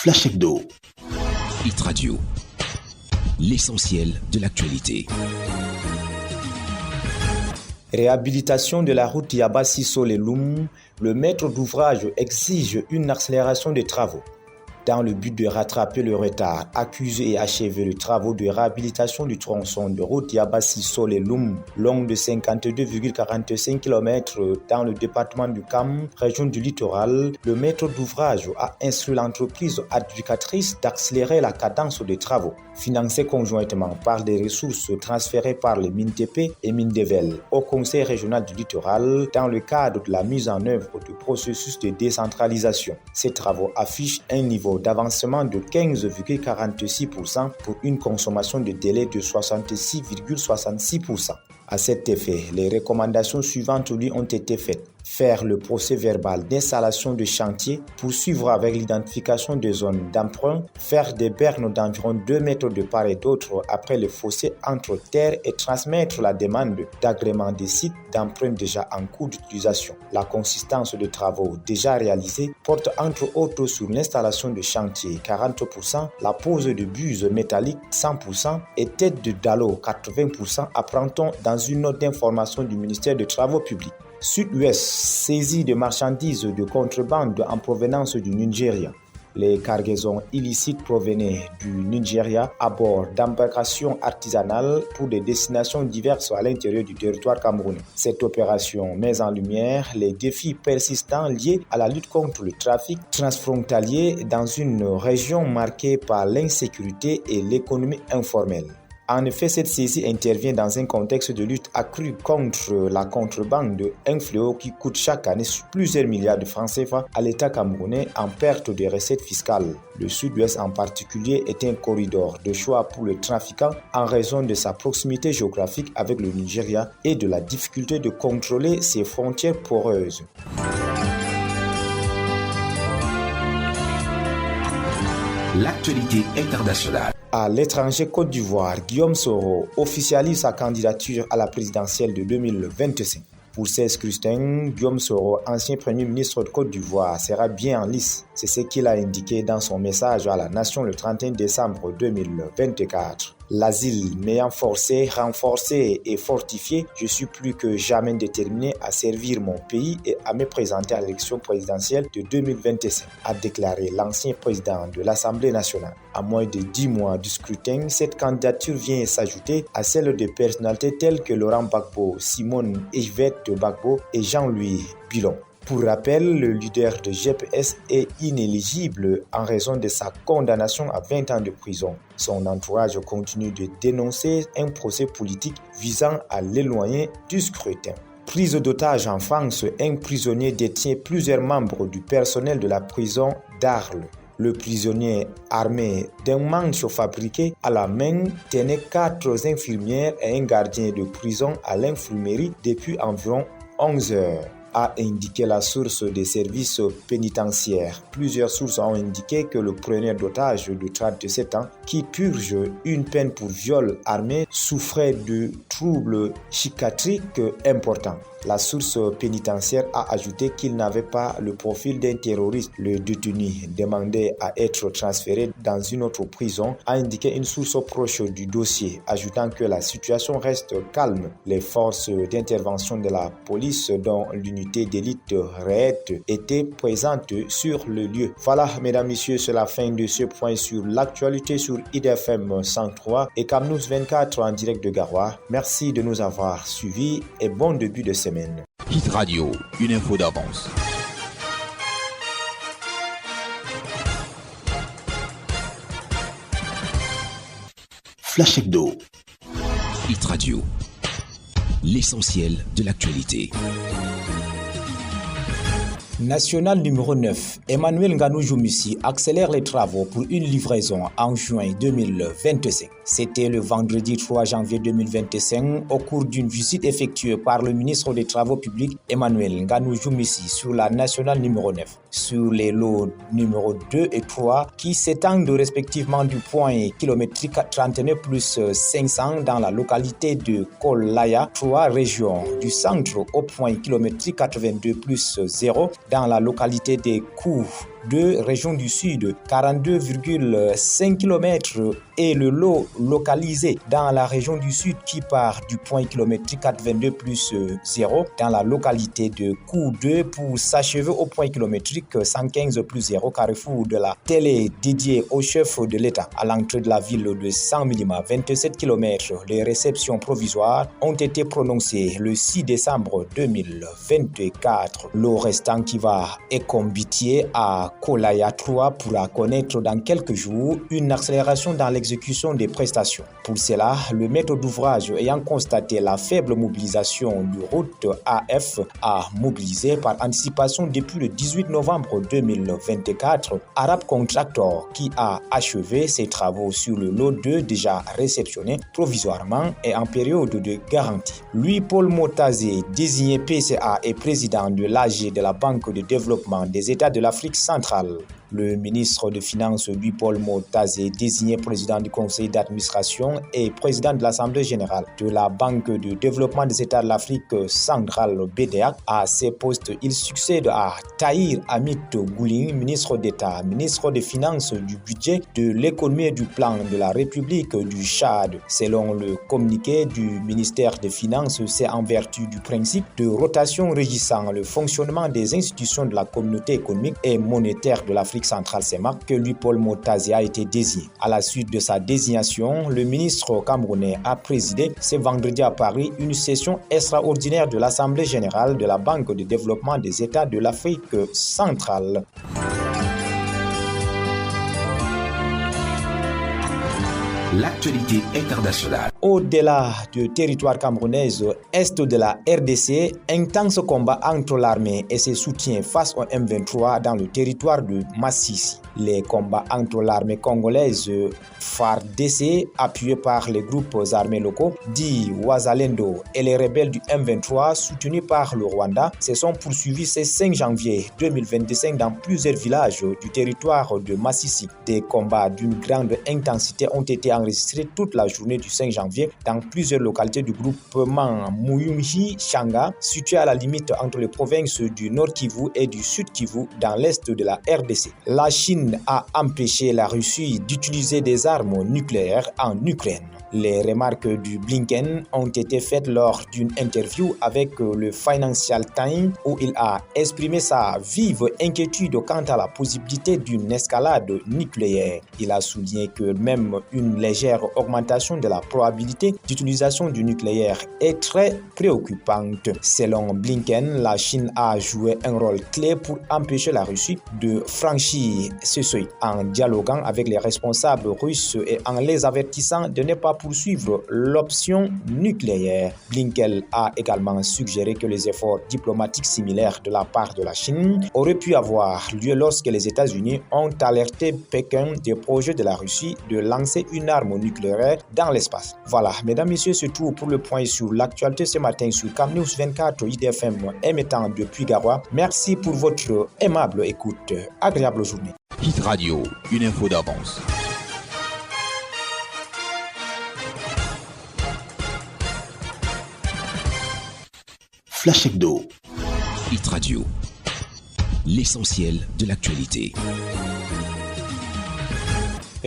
Flash Hebdo. Hit Radio. L'essentiel de l'actualité. Réhabilitation de la route Yaba-Sissole-Loum, le maître d'ouvrage exige une accélération des travaux. Dans le but de rattraper le retard, accuser et achever les travaux de réhabilitation du tronçon de route Yaba-Sissole-Loum, long de 52,45 km dans le département du Cam, région du littoral, le maître d'ouvrage a instruit l'entreprise adjudicatrice d'accélérer la cadence des travaux, financés conjointement par des ressources transférées par les MINTP et Mindevel au Conseil régional du littoral dans le cadre de la mise en œuvre du processus de décentralisation. Ces travaux affichent un niveau d'avancement de 15,46% pour une consommation de délai de 66,66%. À cet effet, les recommandations suivantes lui ont été faites. Faire le procès verbal d'installation de chantier, poursuivre avec l'identification des zones d'emprunt, faire des bernes d'environ 2 mètres de part et d'autre après le fossé entre terre et transmettre la demande d'agrément des sites d'emprunt déjà en cours d'utilisation. La consistance des travaux déjà réalisés porte entre autres sur l'installation de chantier 40%, la pose de buses métalliques 100% et tête de dallo 80%, apprend-on dans une note d'information du ministère des Travaux publics. Sud-Ouest, saisie de marchandises de contrebande en provenance du Nigeria. Les cargaisons illicites provenaient du Nigeria à bord d'embarcations artisanales pour des destinations diverses à l'intérieur du territoire camerounais. Cette opération met en lumière les défis persistants liés à la lutte contre le trafic transfrontalier dans une région marquée par l'insécurité et l'économie informelle. En effet, cette saisie intervient dans un contexte de lutte accrue contre la contrebande, un fléau qui coûte chaque année plusieurs milliards de francs CFA à l'État camerounais en perte de recettes fiscales. Le Sud-Ouest en particulier est un corridor de choix pour le trafiquant en raison de sa proximité géographique avec le Nigeria et de la difficulté de contrôler ses frontières poreuses. L'actualité internationale. À l'étranger, Côte d'Ivoire, Guillaume Soro officialise sa candidature à la présidentielle de 2025. Pour ces scrutins, Guillaume Soro, ancien Premier ministre de Côte d'Ivoire, sera bien en lice. C'est ce qu'il a indiqué dans son message à la nation le 31 décembre 2024. L'asile m'ayant forcé, renforcé et fortifié, je suis plus que jamais déterminé à servir mon pays et à me présenter à l'élection présidentielle de 2025, a déclaré l'ancien président de l'Assemblée nationale. À moins de 10 mois du scrutin, cette candidature vient s'ajouter à celle de personnalités telles que Laurent Gbagbo, Simone Yvette Gbagbo et Jean-Louis Billon. Pour rappel, le leader de GPS est inéligible en raison de sa condamnation à 20 ans de prison. Son entourage continue de dénoncer un procès politique visant à l'éloigner du scrutin. Prise d'otage en France, un prisonnier détient plusieurs membres du personnel de la prison d'Arles. Le prisonnier, armé d'un manche fabriqué à la main, tenait 4 infirmières et un gardien de prison à l'infirmerie depuis environ 11 heures, a indiqué la source des services pénitentiaires. Plusieurs sources ont indiqué que le preneur d'otage de 37 ans, qui purge une peine pour viol armé, souffrait de troubles psychiatriques importants. La source pénitentiaire a ajouté qu'il n'avait pas le profil d'un terroriste. Le détenu demandait à être transféré dans une autre prison, a indiqué une source proche du dossier, ajoutant que la situation reste calme. Les forces d'intervention de la police, dont l'unité d'élite RAID, étaient présentes sur le lieu. Voilà, mesdames, messieurs, c'est la fin de ce point sur l'actualité sur IDFM 103 et Camnous 24 en direct de Garoua. Merci de nous avoir suivis et bon début de semaine. Hit Radio, une info d'avance. Flash Hebdo. Hit Radio. L'essentiel de l'actualité. National numéro 9, Emmanuel Nganou Joumissi accélère les travaux pour une livraison en juin 2025. C'était le vendredi 3 janvier 2025 au cours d'une visite effectuée par le ministre des Travaux publics Emmanuel Nganou Joumissi sur la nationale numéro 9. Sur les lots numéro 2 et 3 qui s'étendent respectivement du point kilométrique 39 plus 500 dans la localité de Kolaya, 3 régions du centre au point kilométrique 82 plus 0 dans la localité des Cours 2, région du Sud, 42,5 km et le lot localisé dans la région du Sud qui part du point kilométrique 422 plus 0 dans la localité de Kou 2 pour s'achever au point kilométrique 115 plus 0 carrefour de la télé dédiée au chef de l'État à l'entrée de la ville de San Milima, 27 km. Les réceptions provisoires ont été prononcées le 6 décembre 2024. Le restant qui va écombitier à Kolaya 3 pourra connaître dans quelques jours une accélération dans l'exécution des prestations. Pour cela, le maître d'ouvrage ayant constaté la faible mobilisation du route AF a mobilisé par anticipation depuis le 18 novembre 2024 Arab Contractor qui a achevé ses travaux sur le lot 2 déjà réceptionné provisoirement et en période de garantie. Louis-Paul Motazé, désigné PCA et président de l'AG de la Banque de développement des États de l'Afrique centrale. Le ministre des Finances Louis-Paul Motazé, désigné président du conseil d'administration et président de l'Assemblée générale de la Banque de développement des États de l'Afrique centrale BDA. À ces postes, il succède à Tahir Hamid Gouling, ministre d'État, ministre des Finances, du Budget, de l'Économie et du Plan de la République du Tchad. Selon le communiqué du ministère des Finances, c'est en vertu du principe de rotation régissant le fonctionnement des institutions de la communauté économique et monétaire de l'Afrique centrale CEMAC que Louis-Paul Motazé a été désigné. À la suite de sa désignation, le ministre camerounais a présidé ce vendredi à Paris une session extraordinaire de l'Assemblée générale de la Banque de développement des États de l'Afrique centrale. L'actualité internationale. Au-delà du territoire camerounais, est de la RDC, intense combat entre l'armée et ses soutiens face au M23 dans le territoire de Massissi. Les combats entre l'armée congolaise FARDC, appuyée par les groupes armés locaux, dits Wazalendo, et les rebelles du M23, soutenus par le Rwanda, se sont poursuivis ce 5 janvier 2025 dans plusieurs villages du territoire de Massissi. Des combats d'une grande intensité ont été enregistrés toute la journée du 5 janvier dans plusieurs localités du groupement Muyumji-Changa, situé à la limite entre les provinces du Nord Kivu et du Sud Kivu dans l'est de la RDC. La Chine a empêché la Russie d'utiliser des armes nucléaires en Ukraine. Les remarques du Blinken ont été faites lors d'une interview avec le Financial Times où il a exprimé sa vive inquiétude quant à la possibilité d'une escalade nucléaire. Il a souligné que même une légère augmentation de la probabilité d'utilisation du nucléaire est très préoccupante. Selon Blinken, la Chine a joué un rôle clé pour empêcher la Russie de franchir ce seuil en dialoguant avec les responsables russes et en les avertissant de ne pas poursuivre l'option nucléaire. Blinken a également suggéré que les efforts diplomatiques similaires de la part de la Chine auraient pu avoir lieu lorsque les États-Unis ont alerté Pékin des projets de la Russie de lancer une arme nucléaire dans l'espace. Voilà, mesdames, messieurs, c'est tout pour le point sur l'actualité ce matin sur CamNews 24 IDFM émettant depuis Garoua. Merci pour votre aimable écoute. Agréable journée. Hit Radio, une info d'avance. Flash Hebdo. Hit Radio, l'essentiel de l'actualité.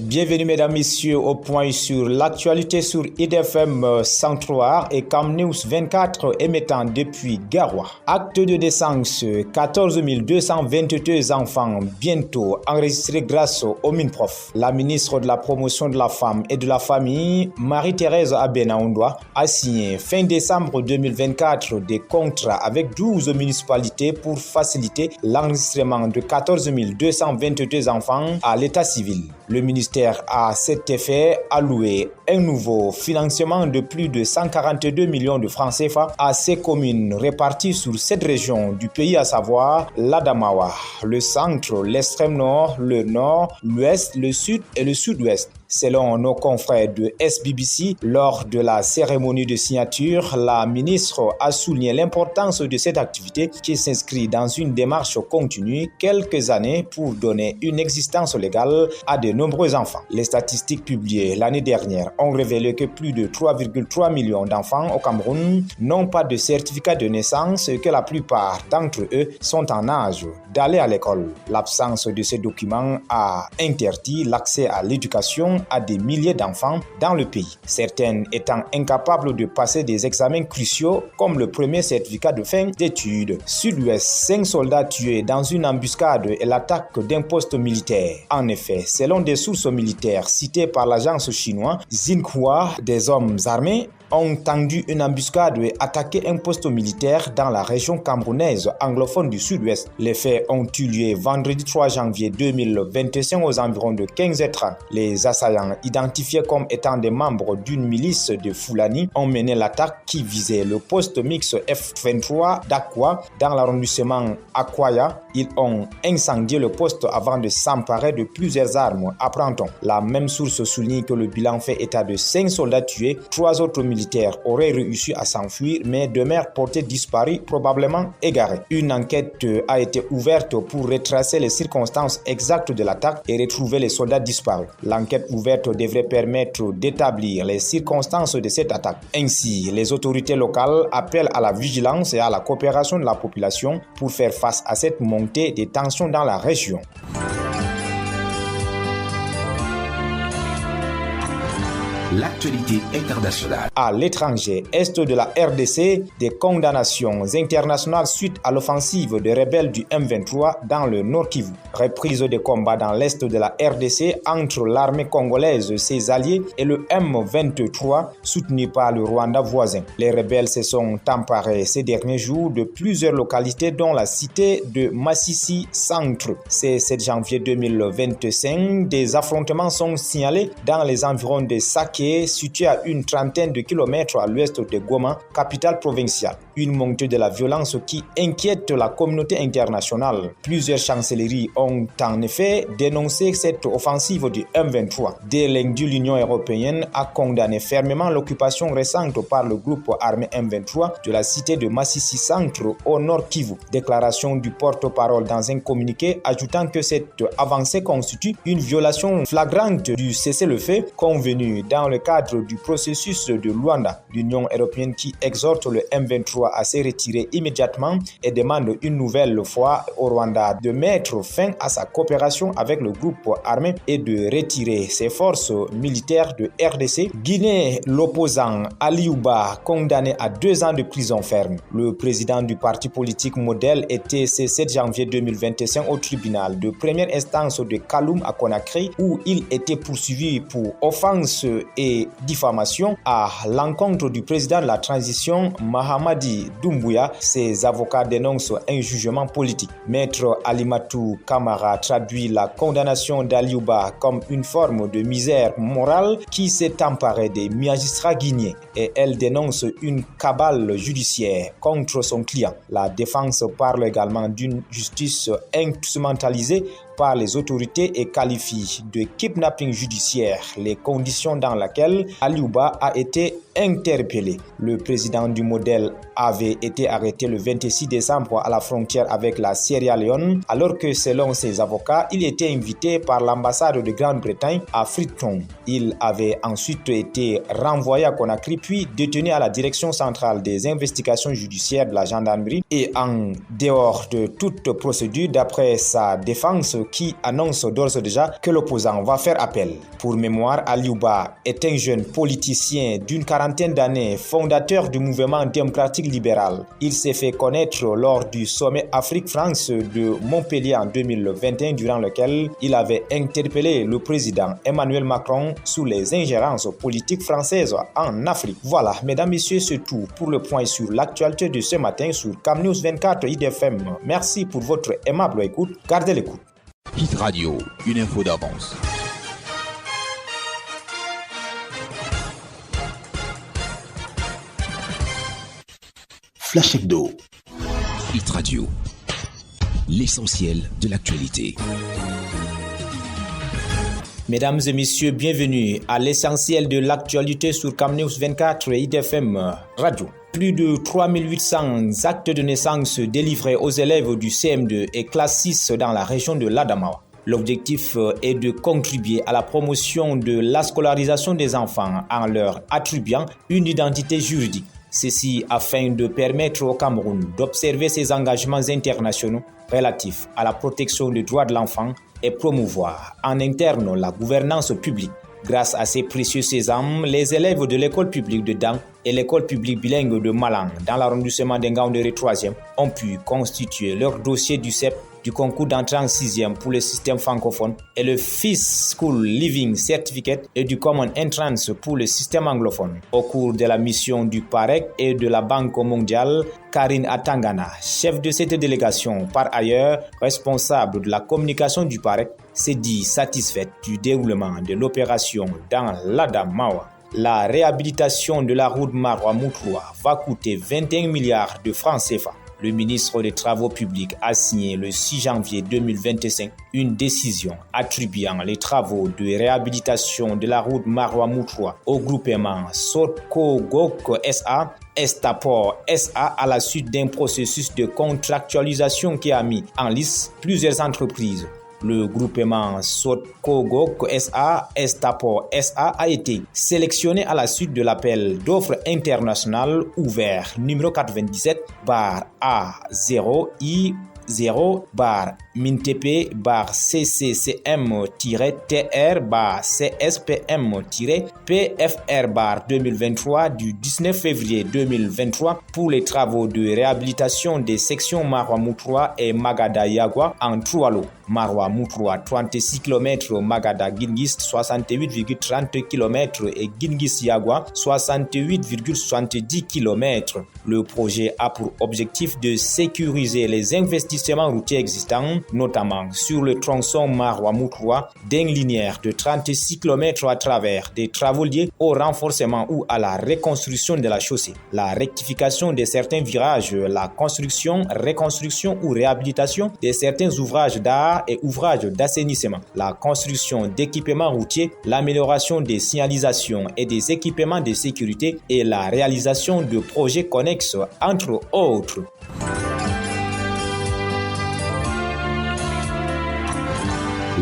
Bienvenue mesdames, messieurs au point sur l'actualité sur IDFM 103 et CamNews 24 émettant depuis Garoua. Acte de naissance, 14 222 enfants bientôt enregistrés grâce au MINPROF. La ministre de la promotion de la femme et de la famille, Marie-Thérèse Abena-Ondoa, a signé fin décembre 2024 des contrats avec 12 municipalités pour faciliter l'enregistrement de 14 222 enfants à l'état civil. Le ministère a à cet effet alloué un nouveau financement de plus de 142 millions de francs CFA à ces communes réparties sur 7 régions du pays, à savoir l'Adamawa, le centre, l'extrême nord, le nord, l'ouest, le sud et le sud-ouest. Selon nos confrères de SBBC, lors de la cérémonie de signature, la ministre a souligné l'importance de cette activité qui s'inscrit dans une démarche continue quelques années pour donner une existence légale à de nombreux enfants. Les statistiques publiées l'année dernière ont révélé que plus de 3,3 millions d'enfants au Cameroun n'ont pas de certificat de naissance et que la plupart d'entre eux sont en âge d'aller à l'école. L'absence de ces documents a interdit l'accès à l'éducation à des milliers d'enfants dans le pays, certaines étant incapables de passer des examens cruciaux comme le premier certificat de fin d'études. Sud-Ouest, 5 soldats tués dans une embuscade et l'attaque d'un poste militaire. En effet, selon des sources militaires citées par l'agence chinoise Xinhua, des hommes armés ont tendu une embuscade et attaqué un poste militaire dans la région camerounaise anglophone du Sud-Ouest. Les faits ont eu lieu vendredi 3 janvier 2025 aux environs de 15h30. Les assaillants, identifiés comme étant des membres d'une milice de Fulani, ont mené l'attaque qui visait le poste mixte F23 d'Akwa dans l'arrondissement Akwaya. Ils ont incendié le poste avant de s'emparer de plusieurs armes, apprend-on. La même source souligne que le bilan fait état de 5 soldats tués, 3 autres militaires auraient réussi à s'enfuir, mais demeurent portés disparus, probablement égarés. Une enquête a été ouverte pour retracer les circonstances exactes de l'attaque et retrouver les soldats disparus. L'enquête ouverte devrait permettre d'établir les circonstances de cette attaque. Ainsi, les autorités locales appellent à la vigilance et à la coopération de la population pour faire face à cette montée des tensions dans la région. L'actualité internationale. À l'étranger, est de la RDC, des condamnations internationales suite à l'offensive des rebelles du M23 dans le Nord Kivu. Reprise des combats dans l'est de la RDC entre l'armée congolaise, ses alliés, et le M23 soutenu par le Rwanda voisin. Les rebelles se sont emparés ces derniers jours de plusieurs localités dont la cité de Masisi Centre. C'est 7 janvier 2025. Des affrontements sont signalés dans les environs de Sake, situé à une trentaine de kilomètres à l'ouest de Goma, capitale provinciale. Une montée de la violence qui inquiète la communauté internationale. Plusieurs chancelleries ont en effet dénoncé cette offensive du M23. Dès lundi, l'Union européenne a condamné fermement l'occupation récente par le groupe armé M23 de la cité de Masisi Centre au Nord Kivu. Déclaration du porte-parole dans un communiqué ajoutant que cette avancée constitue une violation flagrante du cessez-le-feu convenu dans le cadre du processus de Luanda. L'Union européenne qui exhorte le M23 à se retirer immédiatement et demande une nouvelle fois au Rwanda de mettre fin à sa coopération avec le groupe armé et de retirer ses forces militaires de RDC. Guinée, l'opposant Aliouba, condamné à 2 ans de prison ferme. Le président du parti politique Modèle était ce 7 janvier 2025 au tribunal de première instance de Kaloum à Conakry où il était poursuivi pour offense et diffamation à l'encontre du président de la transition Mahamadi Doumbouya. Ses avocats dénoncent un jugement politique. Maître Alimatou Kamara traduit la condamnation d'Aliouba comme une forme de misère morale qui s'est emparée des magistrats guinéens et elle dénonce une cabale judiciaire contre son client. La défense parle également d'une justice instrumentalisée par les autorités et qualifie de kidnapping judiciaire les conditions dans lesquelles Aliouba a été interpellé. Le président du Modèle avait été arrêté le 26 décembre à la frontière avec la Sierra Leone alors que selon ses avocats, il était invité par l'ambassade de Grande-Bretagne à Freetown. Il avait ensuite été renvoyé à Conakry puis détenu à la direction centrale des investigations judiciaires de la gendarmerie et en dehors de toute procédure d'après sa défense qui annonce d'ores et déjà que l'opposant va faire appel. Pour mémoire, Aliouba est un jeune politicien d'une quarantaine d'années, fondateur du mouvement démocratique libéral. Il s'est fait connaître lors du sommet Afrique-France de Montpellier en 2021, durant lequel il avait interpellé le président Emmanuel Macron sous les ingérences politiques françaises en Afrique. Voilà, mesdames, messieurs, c'est tout pour le point sur l'actualité de ce matin sur CamNews 24 IDFM. Merci pour votre aimable écoute. Gardez l'écoute. Hit Radio, une info d'avance. Flash Hebdo. Hit Radio, l'essentiel de l'actualité. Mesdames et messieurs, bienvenue à l'essentiel de l'actualité sur CamNews 24 et IDFM Radio. Plus de 3800 actes de naissance délivrés aux élèves du CM2 et classe 6 dans la région de l'Adamawa. L'objectif est de contribuer à la promotion de la scolarisation des enfants en leur attribuant une identité juridique. Ceci afin de permettre au Cameroun d'observer ses engagements internationaux relatifs à la protection des droits de l'enfant et promouvoir en interne la gouvernance publique. Grâce à ces précieux sésames, les élèves de l'école publique de Dan et l'école publique bilingue de Malang dans l'arrondissement d'Engaoundéré 3e ont pu constituer leur dossier du CEP du concours d'entrée en 6e pour le système francophone et le Fifth School Living Certificate et du Common Entrance pour le système anglophone. Au cours de la mission du PAREC et de la Banque mondiale, Karine Atangana, chef de cette délégation, par ailleurs responsable de la communication du PAREC, s'est dit satisfaite du déroulement de l'opération dans l'Adamawa. La réhabilitation de la route Maroua-Moutroua va coûter 21 milliards de francs CFA. Le ministre des Travaux publics a signé le 6 janvier 2025 une décision attribuant les travaux de réhabilitation de la route Maroua-Moutroua au groupement Sotco-Gok SA, Estaport SA à la suite d'un processus de contractualisation qui a mis en lice plusieurs entreprises. Le groupement Sotco-Gok SA, Estaport SA a été sélectionné à la suite de l'appel d'offres international ouvert numéro 97-0I0-CCCM-TR-CSPM-PFR 2023 du 19 février 2023 pour les travaux de réhabilitation des sections Maroua-Moutroua et Magada-Yagua en trois lots. Maroua-Moutroua 36 km, Magada-Guingis 68,30 km et Guingis-Yagua 68,70 km. Le projet a pour objectif de sécuriser les investissements routiers existants, notamment sur le tronçon Maroua-Moutroua d'une linéaire de 36 km à travers des travaux liés au renforcement ou à la reconstruction de la chaussée, la rectification de certains virages, la construction, reconstruction ou réhabilitation de certains ouvrages d'art et ouvrages d'assainissement, la construction d'équipements routiers, l'amélioration des signalisations et des équipements de sécurité et la réalisation de projets connexes, entre autres.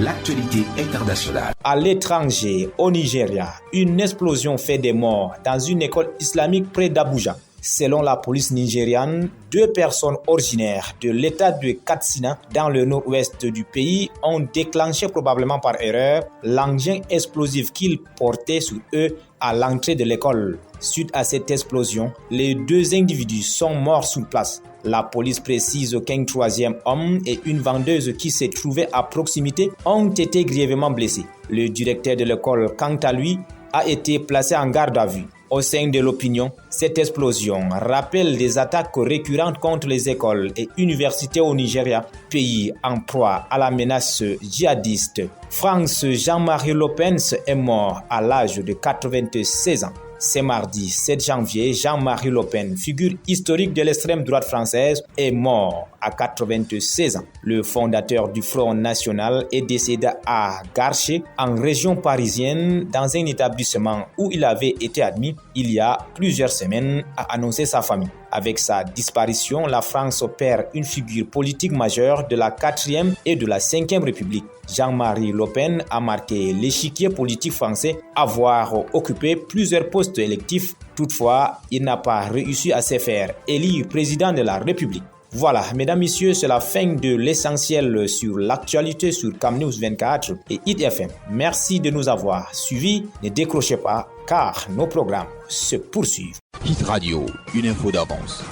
L'actualité internationale. À l'étranger, au Nigeria, une explosion fait des morts dans une école islamique près d'Abuja. Selon la police nigériane, 2 personnes originaires de l'état de Katsina dans le nord-ouest du pays ont déclenché probablement par erreur l'engin explosif qu'ils portaient sur eux à l'entrée de l'école. Suite à cette explosion, les 2 individus sont morts sur place. La police précise qu'un 3e homme et une vendeuse qui se trouvaient à proximité ont été grièvement blessés. Le directeur de l'école, quant à lui, a été placé en garde à vue. Au sein de l'opinion, cette explosion rappelle des attaques récurrentes contre les écoles et universités au Nigeria, pays en proie à la menace djihadiste. France Jean-Marie Le Pen est mort à l'âge de 96 ans. Ce mardi 7 janvier, Jean-Marie Le Pen, figure historique de l'extrême droite française, est mort à 96 ans. Le fondateur du Front National est décédé à Garché, en région parisienne, dans un établissement où il avait été admis il y a plusieurs semaines, a annoncé sa famille. Avec sa disparition, la France perd une figure politique majeure de la 4e et de la 5e République. Jean-Marie Le Pen a marqué l'échiquier politique français, avoir occupé plusieurs postes électifs. Toutefois, il n'a pas réussi à se faire élire président de la République. Voilà, mesdames, messieurs, c'est la fin de l'essentiel sur l'actualité sur CamNews 24 et IDFM. Merci de nous avoir suivis. Ne décrochez pas, car nos programmes se poursuivent. Hit Radio, une info d'avance.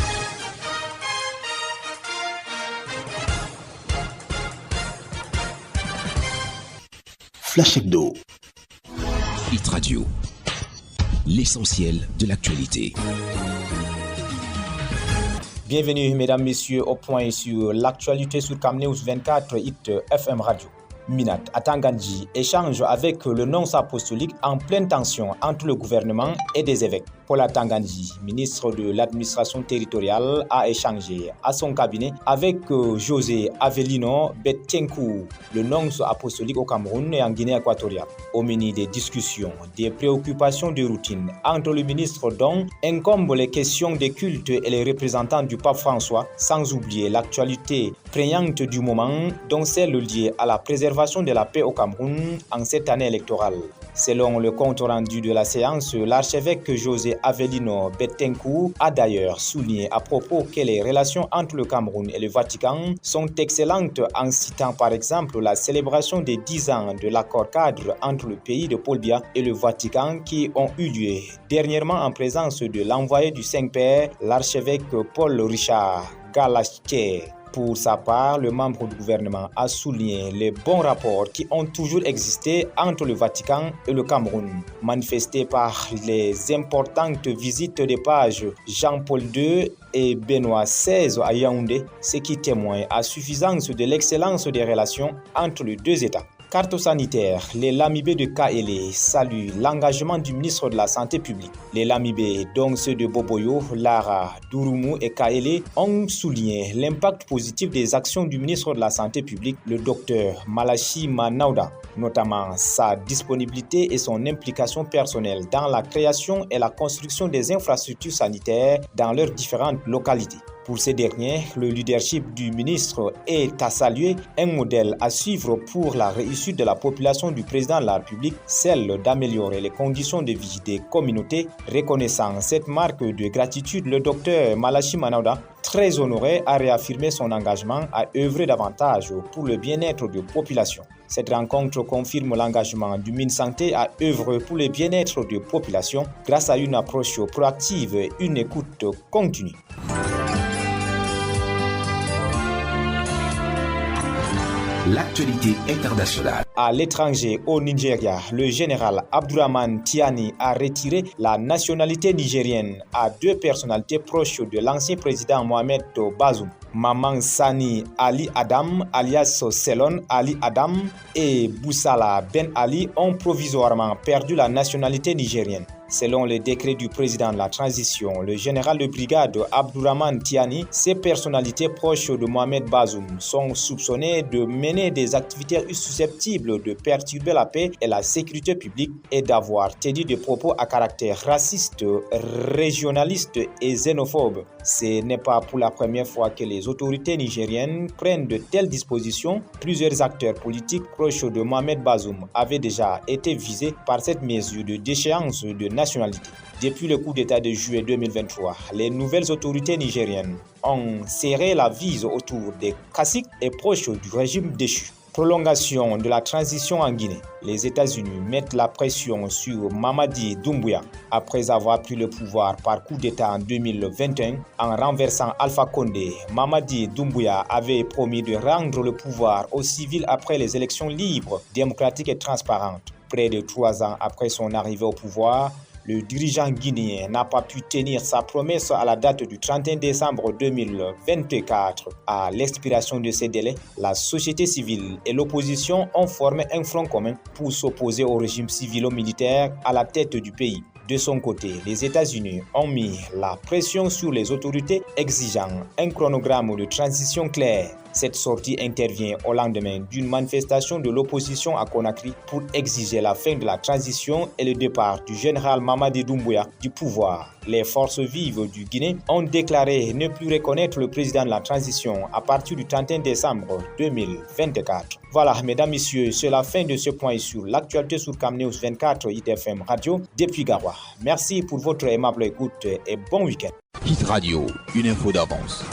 Flash Hebdo. Hit Radio, l'essentiel de l'actualité. Bienvenue, mesdames, messieurs, au point sur l'actualité sur CamNews 24 Hit FM Radio. Minat Atangandji échange avec le nonce apostolique en pleine tension entre le gouvernement et des évêques. Paula Tangandji, ministre de l'administration territoriale, a échangé à son cabinet avec José Avelino Bettencourt, le nonce apostolique au Cameroun et en Guinée équatoriale. Au menu des discussions, des préoccupations de routine entre le ministre dont incombent les questions des cultes et les représentants du pape François, sans oublier l'actualité prégnante du moment, dont celle liée à la préservation de la paix au Cameroun en cette année électorale. Selon le compte rendu de la séance, l'archevêque José Avelino Bettencourt a d'ailleurs souligné à propos que les relations entre le Cameroun et le Vatican sont excellentes en citant par exemple la célébration des 10 ans de l'accord cadre entre le pays de Paul Biya et le Vatican qui ont eu lieu dernièrement en présence de l'envoyé du Saint-Père, l'archevêque Paul Richard Galachke. Pour sa part, le membre du gouvernement a souligné les bons rapports qui ont toujours existé entre le Vatican et le Cameroun, manifestés par les importantes visites des pages Jean-Paul II et Benoît XVI à Yaoundé, ce qui témoigne à suffisance de l'excellence des relations entre les deux États. Carte sanitaire, les Lamibé de Kaélé saluent l'engagement du ministre de la Santé publique. Les Lamibé, dont ceux de Boboyo, Lara, Douroumou et Kaélé, ont souligné l'impact positif des actions du ministre de la Santé publique, le docteur Malachi Manauda, notamment sa disponibilité et son implication personnelle dans la création et la construction des infrastructures sanitaires dans leurs différentes localités. Pour ces derniers, le leadership du ministre est à saluer, un modèle à suivre pour la réussite de la population du président de la République, celle d'améliorer les conditions de vie des communautés. Reconnaissant cette marque de gratitude, le docteur Malachi Manauda, très honoré, a réaffirmé son engagement à œuvrer davantage pour le bien-être de la population. Cette rencontre confirme l'engagement du MinSanté à œuvrer pour le bien-être de la population grâce à une approche proactive et une écoute continue. L'actualité internationale. À l'étranger, au Nigeria, le général Abdourahmane Tiani a retiré la nationalité nigérienne à deux personnalités proches de l'ancien président Mohamed Bazoum. Maman Sani Ali Adam, alias Selon Ali Adam, et Boussala Ben Ali ont provisoirement perdu la nationalité nigérienne. Selon le décret du président de la transition, le général de brigade Abdourahmane Tiani, ces personnalités proches de Mohamed Bazoum sont soupçonnées de mener des activités susceptibles de perturber la paix et la sécurité publique et d'avoir tenu des propos à caractère raciste, régionaliste et xénophobe. Ce n'est pas pour la première fois que les autorités nigériennes prennent de telles dispositions. Plusieurs acteurs politiques proches de Mohamed Bazoum avaient déjà été visés par cette mesure de déchéance de nationalité. Depuis le coup d'État de juillet 2023, les nouvelles autorités nigériennes ont serré la vis autour des caciques et proches du régime déchu. Prolongation de la transition en Guinée. Les États-Unis mettent la pression sur Mamadi Doumbouya après avoir pris le pouvoir par coup d'État en 2021 en renversant Alpha Condé. Mamadi Doumbouya avait promis de rendre le pouvoir aux civils après les élections libres, démocratiques et transparentes. Près de 3 ans après son arrivée au pouvoir, le dirigeant guinéen n'a pas pu tenir sa promesse à la date du 31 décembre 2024. À l'expiration de ces délais, la société civile et l'opposition ont formé un front commun pour s'opposer au régime civilo-militaire à la tête du pays. De son côté, les États-Unis ont mis la pression sur les autorités exigeant un chronogramme de transition clair. Cette sortie intervient au lendemain d'une manifestation de l'opposition à Conakry pour exiger la fin de la transition et le départ du général Mamadi Doumbouya du pouvoir. Les forces vives du Guinée ont déclaré ne plus reconnaître le président de la transition à partir du 31 décembre 2024. Voilà, mesdames, messieurs, c'est la fin de ce point sur l'actualité sur Camnews 24 ITFM Radio depuis Garoua. Merci pour votre aimable écoute et bon week-end. Hit Radio, une info d'avance.